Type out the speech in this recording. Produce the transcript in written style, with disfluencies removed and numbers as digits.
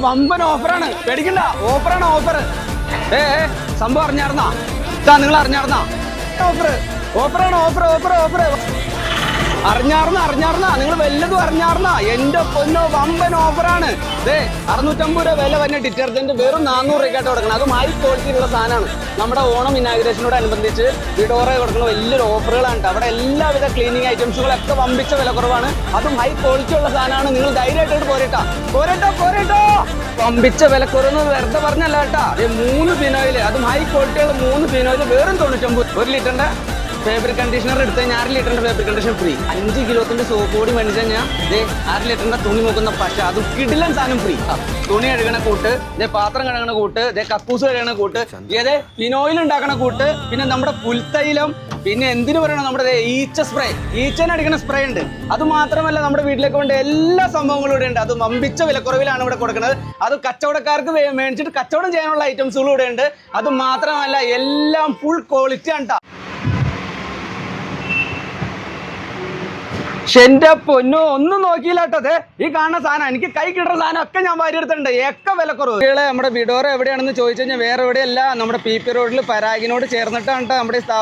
വമ്പൻ ഓഫറാണ്, പേടിക്കണ്ട. ഓഫറാണ്, ഓഫർ. സംഭവം അറിഞ്ഞാർന്നാ? നിങ്ങൾ അറിഞ്ഞാർന്നാ? ഓഫറാണ്, ഓഫർ ഓഫർ ഓഫർ. അറിഞ്ഞാർന്ന നിങ്ങൾ വല്ലതും അറിഞ്ഞാർന്ന? എന്റെ പൊന്നോ, വമ്പൻ ഓഫറാണ്. 650 രൂപ വില വരുന്ന ഡിറ്റർജന്റ് വെറും 400 രൂപയ്ക്കായിട്ട് കൊടുക്കണം. അതും ഹൈ ക്വാളിറ്റിയിലുള്ള സാധനമാണ്. നമ്മുടെ ഓണം ഇനാഗുറേഷനോടനുബന്ധിച്ച് വിഡോറ കൊടുക്കുന്ന വലിയൊരു ഓഫറുകളാണ്. അവിടെ എല്ലാവിധ ക്ലീനിങ് ഐറ്റംസുകളൊക്കെ വമ്പിച്ച വില കുറവാണ്. അതും ഹൈ ക്വാളിറ്റി ഉള്ള സാധനമാണ്. നിങ്ങൾ ധൈര്യമായിട്ട് പോരട്ടോ. വമ്പിച്ച വില കുറവ് വെറുതെ പറഞ്ഞല്ല കേട്ടാ. 3 ഫിനോയില്, അതും ഹൈ ക്വാളിറ്റിയുള്ള 3 ഫിനോയില് വെറും 99. 1 ലിറ്ററിന്റെ ഫാബ്രിക് കണ്ടീഷണർ എടുത്ത് കഴിഞ്ഞാൽ 6 ലിറ്ററിന്റെ ഫാബ്രിക് കണ്ടീഷണർ ഫ്രീ. 5 കിലോത്തിന്റെ സോപ്പ് പൊടി മേടിച്ചു കഴിഞ്ഞാൽ 6 ലിറ്ററിന്റെ തുണി നോക്കുന്ന പശ, അതും കിടിലൻ സാധനം ഫ്രീ. തുണി കഴുകണ കൂട്ട്, പാത്രം കഴുകണ കൂട്ട്, കക്കൂസ് കഴുകണ കൂട്ട്, ഫിനോയിൽ ഉണ്ടാക്കണ കൂട്ട്, പിന്നെ നമ്മുടെ പുൽത്തൈലം, പിന്നെ എന്തിനു പറയണം, നമ്മുടെ ഈച്ച സ്പ്രേ, ഈച്ചനടിക്കണ സ്പ്രേ ഉണ്ട്. അത് മാത്രമല്ല നമ്മുടെ വീട്ടിലേക്ക് വേണ്ട എല്ലാ സംഭവങ്ങളും ഇവിടെ ഉണ്ട്. അത് വമ്പിച്ച വിലക്കുറവിലാണ് ഇവിടെ കൊടുക്കുന്നത്. അത് കച്ചവടക്കാർക്ക് മേടിച്ചിട്ട് കച്ചവടം ചെയ്യാനുള്ള ഐറ്റംസുകളും ഇവിടെ ഉണ്ട്. അത് മാത്രമല്ല എല്ലാം ഫുൾ ക്വാളിറ്റി ആണ്. എന്റെ പൊന്നോ, ഒന്നും നോക്കിയില്ല കേട്ടോ. ഈ കാണുന്ന സാധനം, എനിക്ക് കൈ കിട്ടുന്ന സാധനം ഒക്കെ ഞാൻ വാരിയെടുത്തിട്ടുണ്ട്. ഒക്കെ വിലക്കുറവ്. നമ്മുടെ വിഡോറ എവിടെയാണെന്ന് ചോദിച്ചു കഴിഞ്ഞാൽ വേറെ എവിടെയല്ല, നമ്മുടെ PP റോഡിൽ പരാഗിനോട് ചേർന്നിട്ടാണ് നമ്മുടെ സ്ഥാപനം.